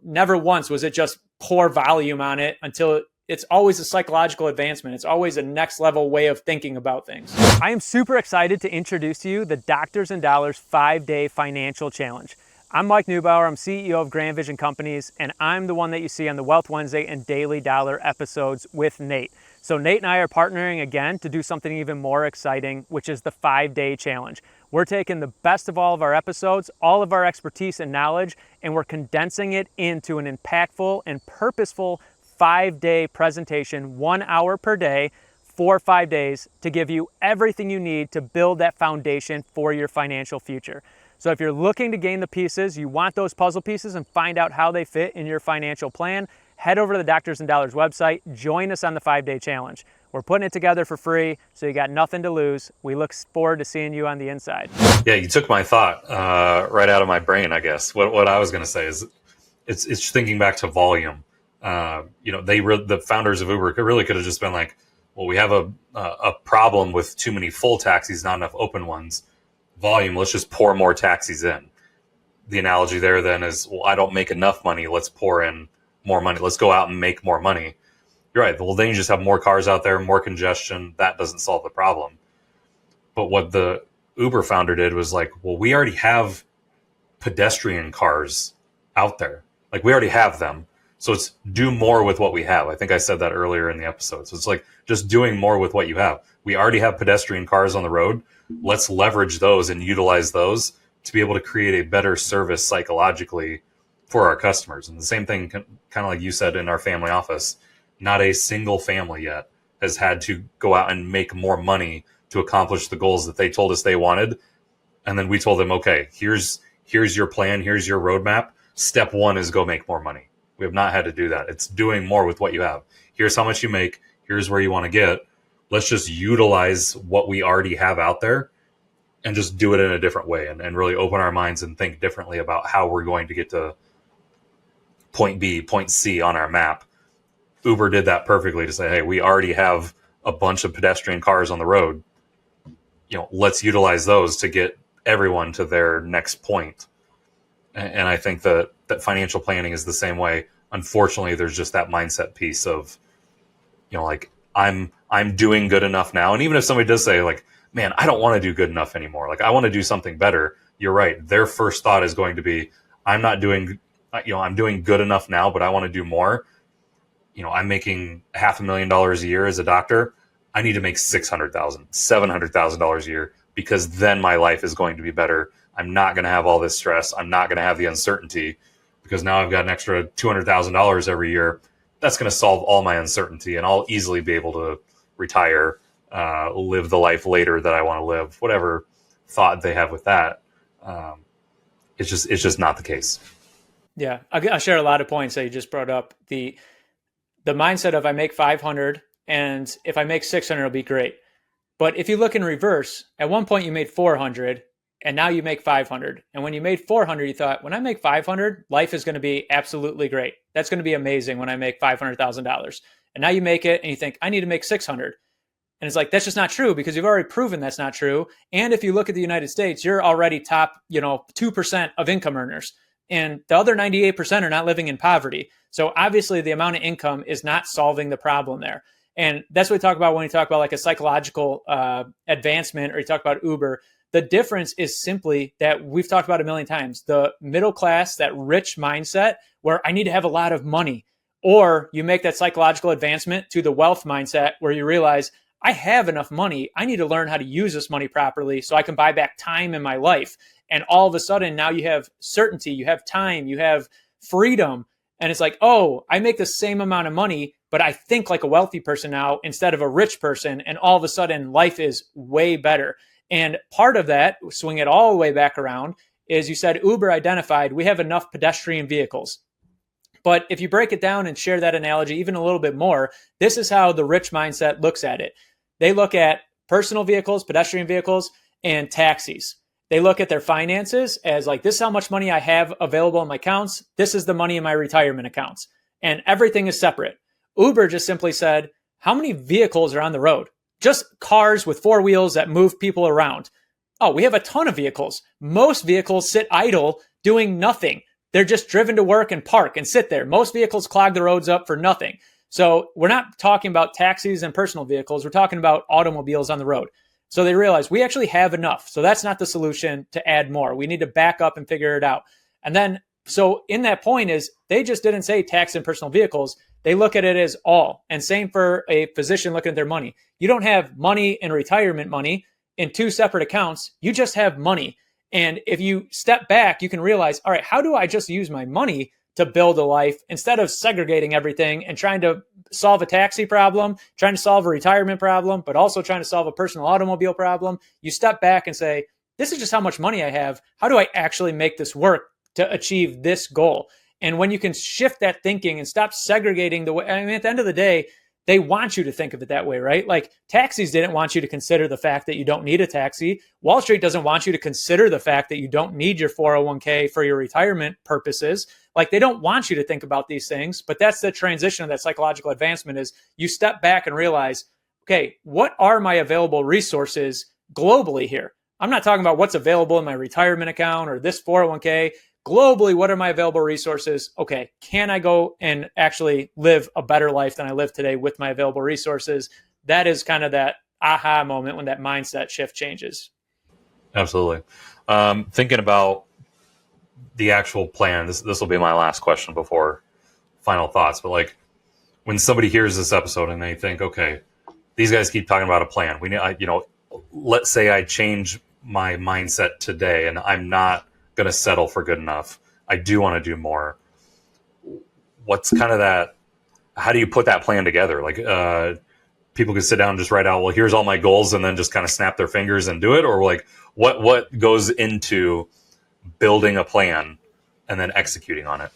never once was it just pour volume on it until it's always a psychological advancement. It's always a next level way of thinking about things. I am super excited to introduce to you the Doctors and Dollars 5-Day Financial Challenge. I'm Mike Neubauer. I'm CEO of Grand Vision Companies, and I'm the one that you see on the Wealth Wednesday and Daily Dollar episodes with Nate. So Nate and I are partnering again to do something even more exciting, which is the 5-Day Challenge. We're taking the best of all of our episodes, all of our expertise and knowledge, and we're condensing it into an impactful and purposeful 5-day presentation, 1 hour per day for 5 days, to give you everything you need to build that foundation for your financial future. So if you're looking to gain the pieces, you want those puzzle pieces and find out how they fit in your financial plan, head over to the Doctors and Dollars website, join us on the 5-day challenge. We're putting it together for free, so you got nothing to lose. We look forward to seeing you on the inside. Yeah, you took my thought right out of my brain, I guess. What I was going to say is it's thinking back to volume. The founders of Uber really could have just been like, Well, we have a problem with too many full taxis, not enough open ones. Volume, let's just pour more taxis in. The analogy there then is, well, I don't make enough money. Let's pour in more money. Let's go out and make more money. You're right. Well, then you just have more cars out there, more congestion. That doesn't solve the problem. But what the Uber founder did was like, well, we already have pedestrian cars out there. Like, we already have them. So it's do more with what we have. I think I said that earlier in the episode. So it's like just doing more with what you have. We already have pedestrian cars on the road. Let's leverage those and utilize those to be able to create a better service psychologically for our customers. And the same thing, kind of like you said in our family office, not a single family yet has had to go out and make more money to accomplish the goals that they told us they wanted. And then we told them, okay, here's your plan. Here's your roadmap. Step one is go make more money. We have not had to do that. It's doing more with what you have. Here's how much you make. Here's where you want to get. Let's just utilize what we already have out there and just do it in a different way and really open our minds and think differently about how we're going to get to point B, point C on our map. Uber did that perfectly to say, hey, we already have a bunch of pedestrian cars on the road. Let's utilize those to get everyone to their next point. And I think that financial planning is the same way. Unfortunately, there's just that mindset piece of, like, I'm doing good enough now. And even if somebody does say, like, man, I don't want to do good enough anymore. Like, I want to do something better. You're right. Their first thought is going to be, I'm doing good enough now, but I want to do more. I'm making $500,000 a year as a doctor. I need to make $600,000, $700,000 a year, because then my life is going to be better. I'm not going to have all this stress. I'm not going to have the uncertainty, because now I've got an extra $200,000 every year. That's going to solve all my uncertainty, and I'll easily be able to retire, live the life later that I want to live, whatever thought they have with that. It's just not the case. Yeah. I share a lot of points that you just brought up. The mindset of I make 500 and if I make 600, it'll be great. But if you look in reverse, at one point you made 400 and now you make 500. And when you made 400, you thought, when I make 500, life is going to be absolutely great. That's going to be amazing when I make $500,000. And now you make it and you think, I need to make 600. And it's like, that's just not true, because you've already proven that's not true. And if you look at the United States, you're already top, 2% of income earners. And the other 98% are not living in poverty. So obviously the amount of income is not solving the problem there. And that's what we talk about when we talk about like a psychological advancement, or you talk about Uber. The difference is simply that we've talked about a million times, the middle class, that rich mindset where I need to have a lot of money, or you make that psychological advancement to the wealth mindset where you realize I have enough money. I need to learn how to use this money properly so I can buy back time in my life. And all of a sudden now you have certainty, you have time, you have freedom. And it's like, oh, I make the same amount of money, but I think like a wealthy person now instead of a rich person. And all of a sudden life is way better. And part of that, swing it all the way back around, is you said Uber identified we have enough pedestrian vehicles. But if you break it down and share that analogy even a little bit more, this is how the rich mindset looks at it. They look at personal vehicles, pedestrian vehicles, and taxis. They look at their finances as like, this is how much money I have available in my accounts. This is the money in my retirement accounts. And everything is separate. Uber just simply said, how many vehicles are on the road? Just cars with four wheels that move people around. Oh, we have a ton of vehicles. Most vehicles sit idle doing nothing. They're just driven to work and park and sit there. Most vehicles clog the roads up for nothing. So we're not talking about taxis and personal vehicles. We're talking about automobiles on the road. So they realize we actually have enough. So that's not the solution to add more. We need to back up and figure it out. And then, so in that point is they just didn't say tax and personal vehicles. They look at it as all. And same for a physician looking at their money. You don't have money and retirement money in two separate accounts. You just have money. And if you step back, you can realize, all right, how do I just use my money to build a life instead of segregating everything and trying to solve a taxi problem, trying to solve a retirement problem, but also trying to solve a personal automobile problem? You step back and say, this is just how much money I have. How do I actually make this work to achieve this goal? And when you can shift that thinking and stop segregating the way, I mean, at the end of the day, they want you to think of it that way, right? Like taxis didn't want you to consider the fact that you don't need a taxi. Wall Street doesn't want you to consider the fact that you don't need your 401k for your retirement purposes. Like they don't want you to think about these things, but that's the transition of that psychological advancement is you step back and realize okay, what are my available resources globally here? I'm not talking about what's available in my retirement account or this 401k. Globally, what are my available resources? Okay, can I go and actually live a better life than I live today with my available resources? That is kind of that aha moment when that mindset shift changes. Absolutely. Thinking about the actual plan, this will be my last question before final thoughts. But like when somebody hears this episode and they think, okay, these guys keep talking about a plan. We need, let's say I change my mindset today and I'm not going to settle for good enough. I do want to do more. What's kind of that? How do you put that plan together? Like, people can sit down and just write out, well, here's all my goals, and then just kind of snap their fingers and do it, or like, what goes into building a plan and then executing on it?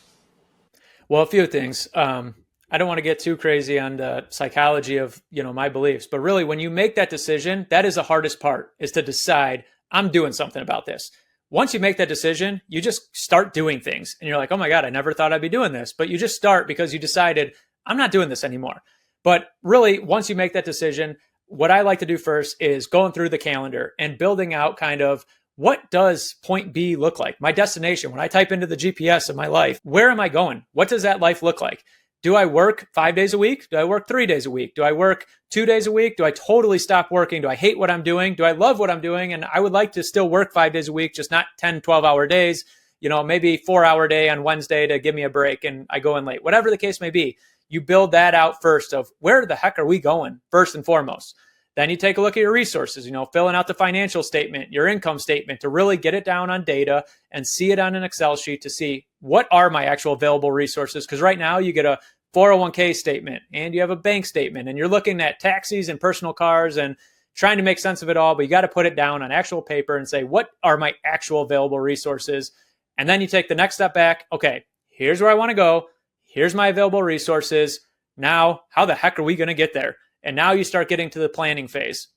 Well, a few things. I don't want to get too crazy on the psychology of, my beliefs, but really when you make that decision, that is the hardest part, is to decide I'm doing something about this. Once you make that decision, you just start doing things and you're like, oh my God, I never thought I'd be doing this, but you just start because you decided I'm not doing this anymore. But really, once you make that decision, what I like to do first is going through the calendar and building out kind of what does point B look like? My destination, when I type into the GPS of my life, where am I going? What does that life look like? Do I work 5 days a week? Do I work 3 days a week? Do I work 2 days a week? Do I totally stop working? Do I hate what I'm doing? Do I love what I'm doing? And I would like to still work 5 days a week, just not 10, 12-hour days, maybe 4-hour day on Wednesday to give me a break and I go in late. Whatever the case may be, you build that out first of where the heck are we going first and foremost. Then you take a look at your resources, filling out the financial statement, your income statement to really get it down on data and see it on an Excel sheet to see what are my actual available resources. Because right now you get a 401k statement and you have a bank statement and you're looking at taxis and personal cars and trying to make sense of it all. But you got to put it down on actual paper and say, what are my actual available resources? And then you take the next step back. Okay, here's where I want to go. Here's my available resources. Now, how the heck are we going to get there? And now you start getting to the planning phase.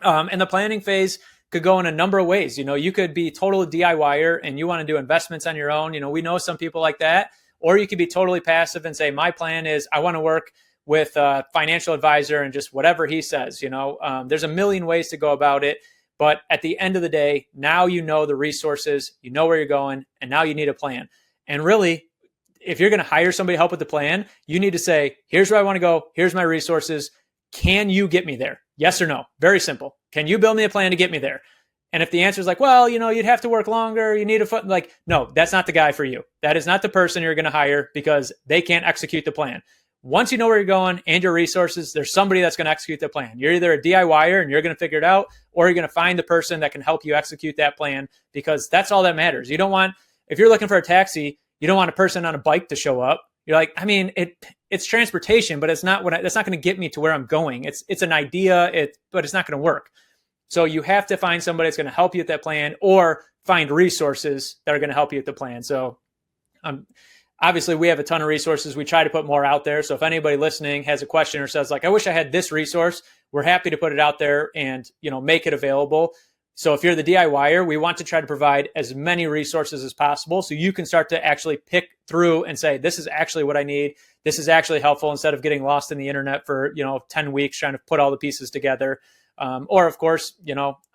And the planning phase could go in a number of ways. You could be total DIYer and you want to do investments on your own. We know some people like that. Or you could be totally passive and say, my plan is I want to work with a financial advisor and just whatever he says. There's a million ways to go about it. But at the end of the day, now you know the resources, you know where you're going, and now you need a plan. And really, if you're going to hire somebody to help with the plan, you need to say, here's where I want to go. Here's my resources. Can you get me there? Yes or no? Very simple. Can you build me a plan to get me there? And if the answer is like, well, you'd have to work longer. You need a foot. Like, no, that's not the guy for you. That is not the person you're going to hire because they can't execute the plan. Once you know where you're going and your resources, there's somebody that's going to execute the plan. You're either a DIYer and you're going to figure it out, or you're going to find the person that can help you execute that plan because that's all that matters. You don't want, if you're looking for a taxi, you don't want a person on a bike to show up. You're like, it's transportation, but it's not that's not going to get me to where I'm going. It's an idea, but it's not going to work. So you have to find somebody that's going to help you with that plan or find resources that are going to help you with the plan. So obviously we have a ton of resources. We try to put more out there. So if anybody listening has a question or says like, I wish I had this resource, we're happy to put it out there and, make it available. So if you're the DIYer, we want to try to provide as many resources as possible so you can start to actually pick through and say, this is actually what I need. This is actually helpful instead of getting lost in the internet for, 10 weeks trying to put all the pieces together. Or of course,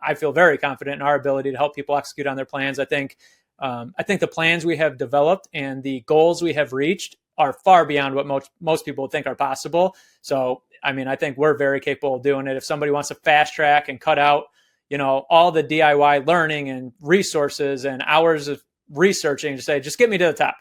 I feel very confident in our ability to help people execute on their plans. I think the plans we have developed and the goals we have reached are far beyond what most people would think are possible. So, I think we're very capable of doing it. If somebody wants to fast track and cut out, all the DIY learning and resources and hours of researching to say, just get me to the top.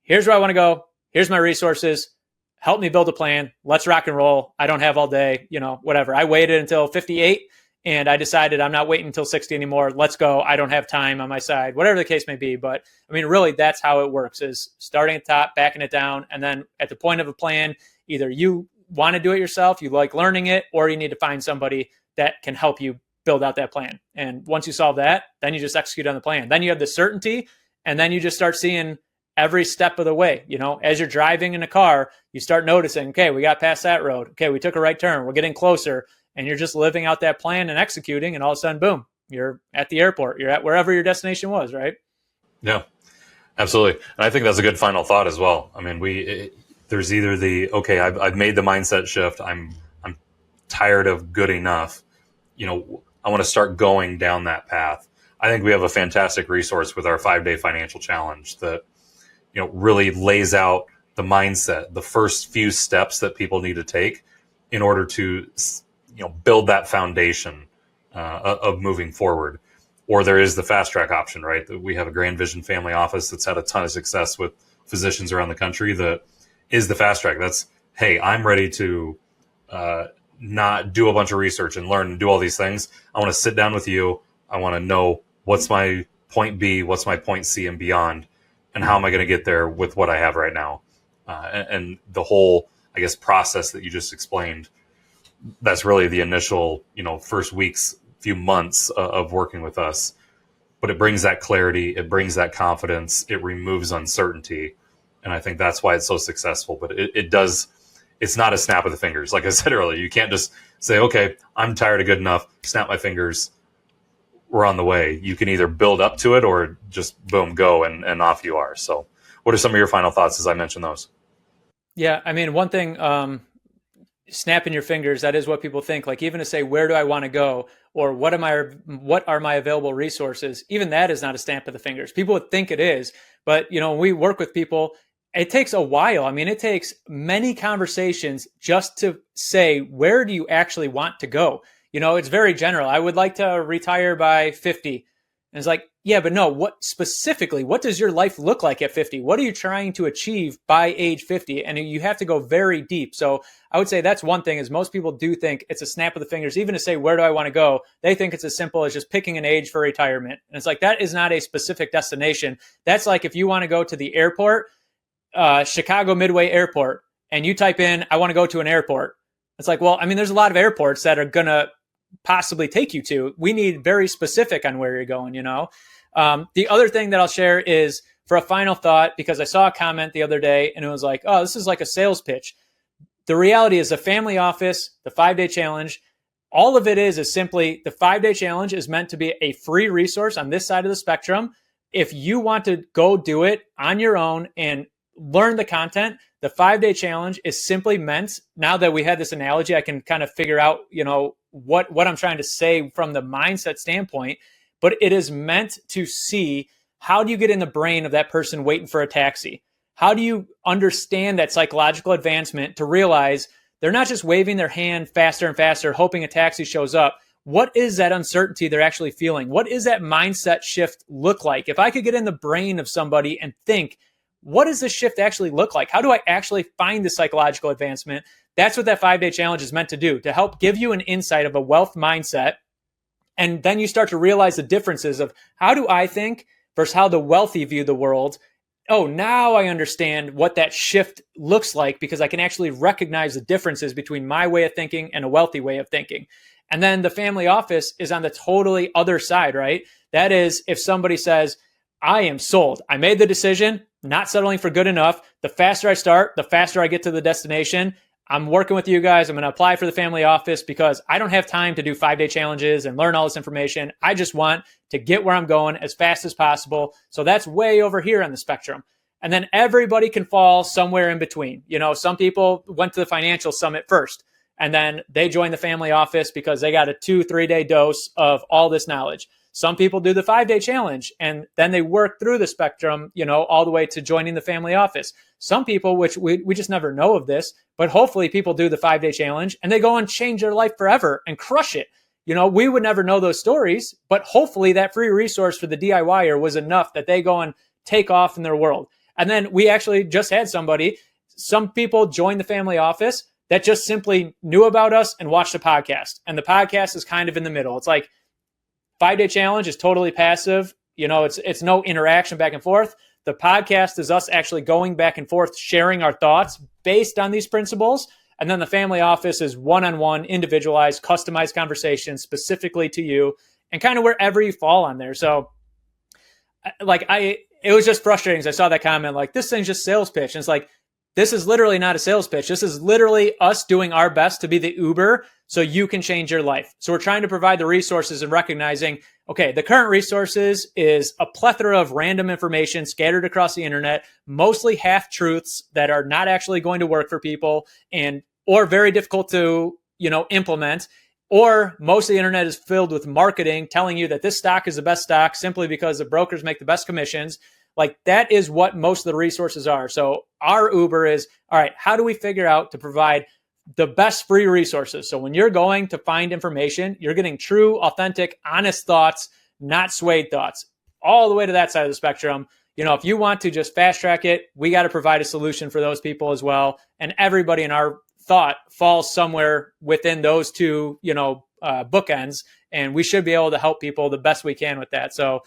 Here's where I want to go. Here's my resources. Help me build a plan. Let's rock and roll. I don't have all day, whatever. I waited until 58 and I decided I'm not waiting until 60 anymore. Let's go. I don't have time on my side, whatever the case may be. But really that's how it works, is starting at the top, backing it down. And then at the point of a plan, either you want to do it yourself, you like learning it, or you need to find somebody that can help you build out that plan. And once you solve that, then you just execute on the plan. Then you have the certainty, and then you just start seeing every step of the way. As you're driving in a car, you start noticing, okay, we got past that road. Okay, we took a right turn. We're getting closer. And you're just living out that plan and executing. And all of a sudden, boom, you're at the airport. You're at wherever your destination was, right? Yeah, absolutely. And I think that's a good final thought as well. There's either the, okay, I've made the mindset shift. I'm tired of good enough, I want to start going down that path. I think we have a fantastic resource with our 5-day financial challenge that, really lays out the mindset, the first few steps that people need to take in order to, build that foundation of moving forward. Or there is the fast track option, right? We have a Grand Vision family office that's had a ton of success with physicians around the country. That is the fast track. That's, hey, I'm ready to not do a bunch of research and learn and do all these things. I want to sit down with you. I want to know what's my point B, what's my point C and beyond, and how am I going to get there with what I have right now. And the whole, I guess, process that you just explained, that's really the initial, first weeks, few months of working with us. But it brings that clarity, it brings that confidence, it removes uncertainty. And I think that's why it's so successful. But it does, it's not a snap of the fingers. Like I said earlier, you can't just say, okay, I'm tired of good enough, snap my fingers, we're on the way. You can either build up to it or just boom, go, and off you are. So what are some of your final thoughts as I mention those? Yeah, I mean, one thing, snapping your fingers, that is what people think. Like, even to say, where do I want to go? Or what are my available resources? Even that is not a snap of the fingers. People would think it is, but when we work with people, it takes a while. I mean, it takes many conversations just to say, where do you actually want to go? It's very general. I would like to retire by 50. And it's like, yeah, but no, what does your life look like at 50? What are you trying to achieve by age 50? And you have to go very deep. So I would say that's one thing, is most people do think it's a snap of the fingers. Even to say, where do I want to go? They think it's as simple as just picking an age for retirement. And it's like, that is not a specific destination. That's like if you want to go to the airport, Chicago Midway Airport, and you type in, I want to go to an airport. It's like, well, I mean, there's a lot of airports that are going to possibly take you to. We need very specific on where you're going, The other thing that I'll share is, for a final thought, because I saw a comment the other day and it was like, oh, this is like a sales pitch. The reality is, the family office, the 5-day challenge, all of it is simply, the 5-day challenge is meant to be a free resource on this side of the spectrum. If you want to go do it on your own and learn the content, the 5-day challenge is simply meant, now that we had this analogy, I can kind of figure out, what I'm trying to say from the mindset standpoint, but it is meant to see, how do you get in the brain of that person waiting for a taxi? How do you understand that psychological advancement to realize they're not just waving their hand faster and faster, hoping a taxi shows up? What is that uncertainty they're actually feeling? What is that mindset shift look like? If I could get in the brain of somebody and think, what does this shift actually look like? How do I actually find the psychological advancement? That's what that 5-day challenge is meant to do, to help give you an insight of a wealth mindset. And then you start to realize the differences of, how do I think versus how the wealthy view the world. Oh, now I understand what that shift looks like, because I can actually recognize the differences between my way of thinking and a wealthy way of thinking. And then the family office is on the totally other side, right? That is, if somebody says, I am sold, I made the decision, not settling for good enough. The faster I start, the faster I get to the destination. I'm working with you guys. I'm going to apply for the family office because I don't have time to do 5-day challenges and learn all this information. I just want to get where I'm going as fast as possible. So that's way over here on the spectrum. And then everybody can fall somewhere in between. Some people went to the financial summit first, and then they joined the family office because they got a 2-3 day dose of all this knowledge. Some people do the 5-day challenge, and then they work through the spectrum, all the way to joining the family office. Some people, which we just never know of this, but hopefully people do the 5-day challenge and they go and change their life forever and crush it. We would never know those stories, but hopefully that free resource for the DIYer was enough that they go and take off in their world. And then we actually just had some people join the family office that just simply knew about us and watched the podcast. And the podcast is kind of in the middle. It's like, 5-day challenge is totally passive. It's no interaction back and forth. The podcast is us actually going back and forth, sharing our thoughts based on these principles. And then the family office is one-on-one, individualized, customized conversations specifically to you, and kind of wherever you fall on there. So it was just frustrating as I saw that comment, like, this thing's just sales pitch. And it's like, this is literally not a sales pitch. This is literally us doing our best to be the Uber so you can change your life. So we're trying to provide the resources and recognizing, okay, the current resources is a plethora of random information scattered across the internet, mostly half truths that are not actually going to work for people or very difficult to implement. Or most of the internet is filled with marketing telling you that this stock is the best stock simply because the brokers make the best commissions. Like that is what most of the resources are. So our Uber is, all right, how do we figure out to provide the best free resources? So when you're going to find information, you're getting true, authentic, honest thoughts, not swayed thoughts, all the way to that side of the spectrum. If you want to just fast track it, we got to provide a solution for those people as well. And everybody in our thought falls somewhere within those two, bookends, and we should be able to help people the best we can with that. So,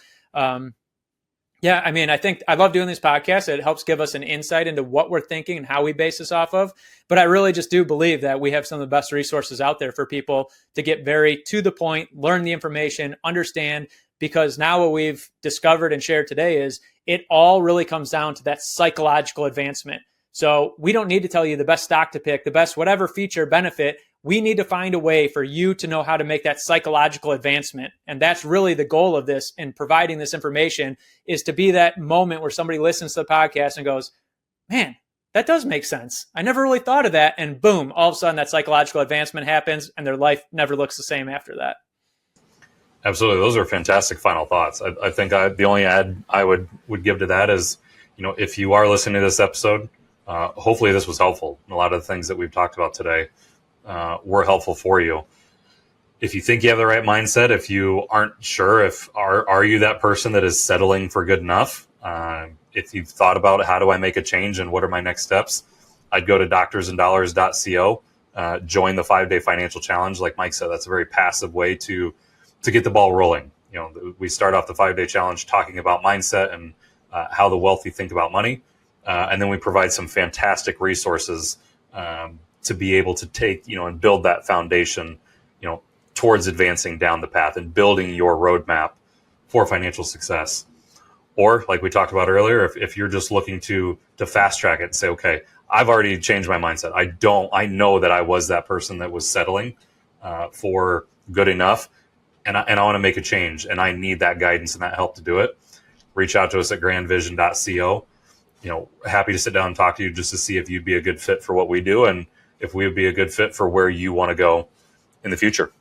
I think I love doing these podcasts. It helps give us an insight into what we're thinking and how we base this off of. But I really just do believe that we have some of the best resources out there for people to get very to the point, learn the information, understand, because now what we've discovered and shared today is it all really comes down to that psychological advancement. So we don't need to tell you the best stock to pick, the best whatever feature benefit. We need to find a way for you to know how to make that psychological advancement. And that's really the goal of this and providing this information, is to be that moment where somebody listens to the podcast and goes, man, that does make sense. I never really thought of that. And boom, all of a sudden that psychological advancement happens and their life never looks the same after that. Absolutely. Those are fantastic final thoughts. I think the only add I would give to that is, if you are listening to this episode, hopefully this was helpful. A lot of the things that we've talked about today were helpful for you. If you think you have the right mindset, if you aren't sure are you that person that is settling for good enough, if you've thought about how do I make a change and what are my next steps, I'd go to doctorsanddollars.co, join the 5-day financial challenge. Like Mike said, that's a very passive way to get the ball rolling. We start off the 5-day challenge talking about mindset and how the wealthy think about money. And then we provide some fantastic resources to be able to take, and build that foundation, towards advancing down the path and building your roadmap for financial success. Or like we talked about earlier, if you're just looking to fast track it and say, okay, I've already changed my mindset. I know that I was that person that was settling for good enough, and I want to make a change, and I need that guidance and that help to do it. Reach out to us at grandvision.co. Happy to sit down and talk to you just to see if you'd be a good fit for what we do and if we would be a good fit for where you want to go in the future.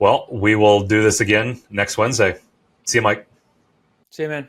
Well, we will do this again next Wednesday. See you, Mike. See you, man.